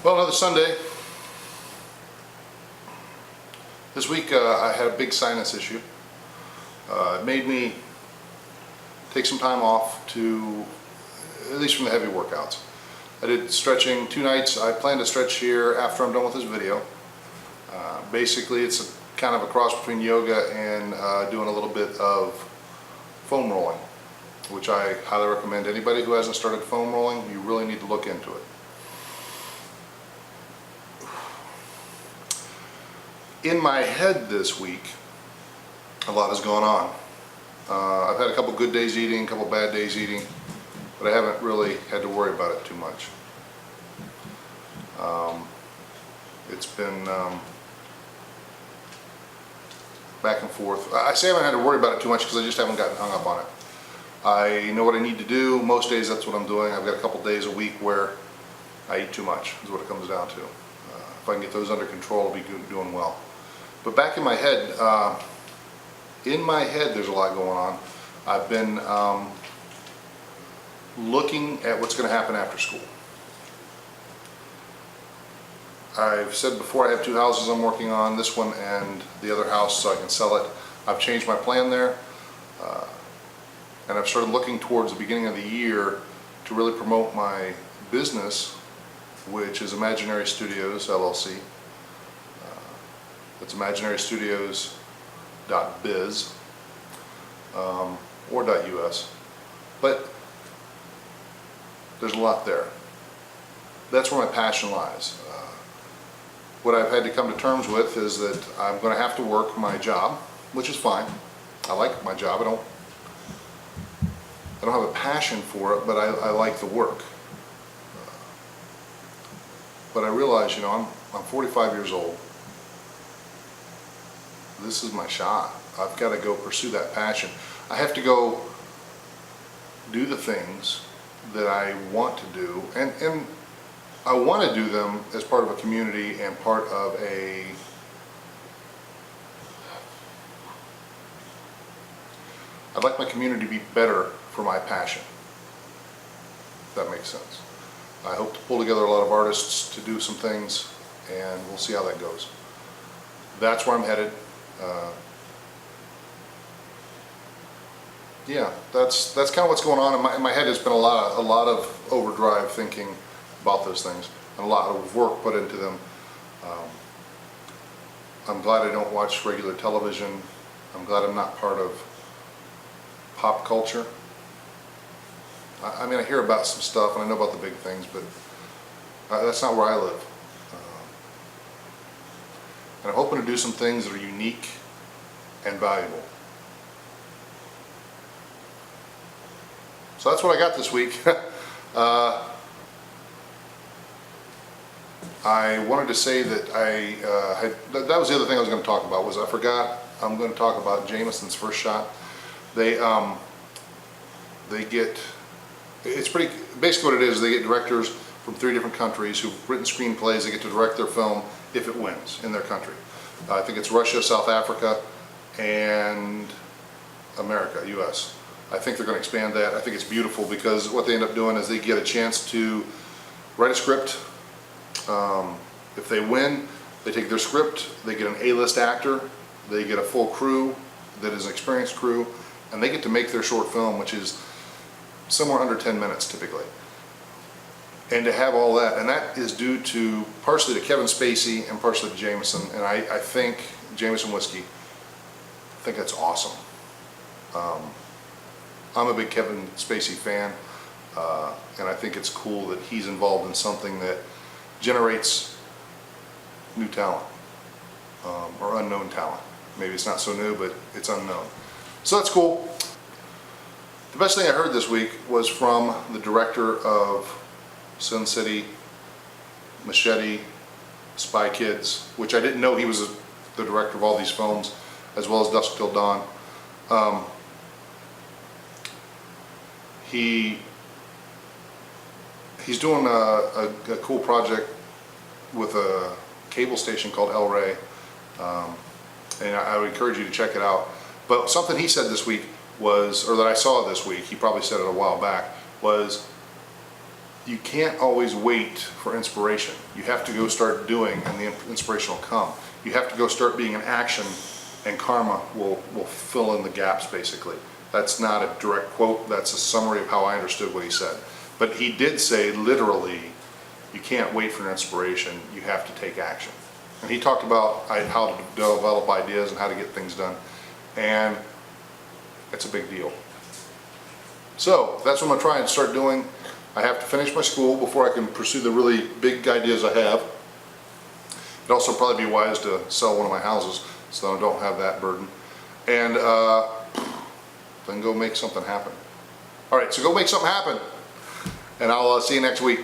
Well, another Sunday. This week I had a big sinus issue. It made me take some time off to, at least from the heavy workouts. I did stretching 2 nights. I plan to stretch here after I'm done with this video. Basically it's kind of a cross between yoga and doing a little bit of foam rolling, which I highly recommend. Anybody who hasn't started foam rolling, you really need to look into it. In my head this week, a lot has gone on. I've had a couple good days eating, a couple bad days eating, but I haven't really had to worry about it too much. It's been back and forth. I say I haven't had to worry about it too much because I just haven't gotten hung up on it. I know what I need to do. Most days that's what I'm doing. I've got a couple days a week where I eat too much, is what it comes down to. If I can get those under control, I'll be doing well. But back in my head, there's a lot going on. I've been looking at what's going to happen after school. I've said before I have 2 houses I'm working on, this one and the other house, so I can sell it. I've changed my plan there, and I've started looking towards the beginning of the year to really promote my business, which is Imaginary Studios, LLC. It's imaginarystudios.biz or .us, but there's a lot there. That's where my passion lies. What I've had to come to terms with is that I'm going to have to work my job, which is fine. I like my job. I don't have a passion for it, but I like the work. But I realize, you know, I'm 45 years old. This is my shot. I've got to go pursue that passion. I have to go do the things that I want to do, and I want to do them as part of a community and part of a I'd like my community to be better for my passion, if that makes sense. I hope to pull together a lot of artists to do some things, and we'll see how that goes. That's where I'm headed. Yeah, that's kind of what's going on in my head. Has been a lot of overdrive thinking about those things, and a lot of work put into them. I'm glad I don't watch regular television. I'm glad I'm not part of pop culture. I mean, I hear about some stuff and I know about the big things, but that's not where I live. And I'm hoping to do some things that are unique and valuable. So that's what I got this week. I wanted to say that that was the other thing I was going to talk about. Was I forgot. I'm going to talk about Jameson's First Shot. They get, it's pretty, basically what it is, they get directors from 3 different countries who've written screenplays. They get to direct their film if it wins in their country. I think it's Russia, South Africa, and America, US. I think they're going to expand that. I think it's beautiful because what they end up doing is they get a chance to write a script. If they win, they take their script, they get an A-list actor, they get a full crew that is an experienced crew, and they get to make their short film, which is somewhere under 10 minutes typically. And to have all that, and that is due to partially to Kevin Spacey and partially to Jameson, and I think Jameson whiskey, I think that's awesome. I'm a big Kevin Spacey fan, and I think it's cool that he's involved in something that generates new talent, or unknown talent. Maybe it's not so new, but it's unknown. So that's cool. The best thing I heard this week was from the director of Sin City, Machete, Spy Kids, which I didn't know he was the director of all these films, as well as Dusk Till Dawn. He's doing a cool project with a cable station called El Rey, and I would encourage you to check it out. But something he said this week was, or that I saw this week, he probably said it a while back, was you can't always wait for inspiration. You have to go start doing, and the inspiration will come. You have to go start being in action, and karma will fill in the gaps, basically. That's not a direct quote, that's a summary of how I understood what he said. But he did say, literally, you can't wait for an inspiration, you have to take action. And he talked about how to develop ideas and how to get things done. And it's a big deal. So that's what I'm gonna try and start doing. I have to finish my school before I can pursue the really big ideas I have. It'd also probably be wise to sell one of my houses so I don't have that burden. And then go make something happen. All right, so go make something happen. And I'll see you next week.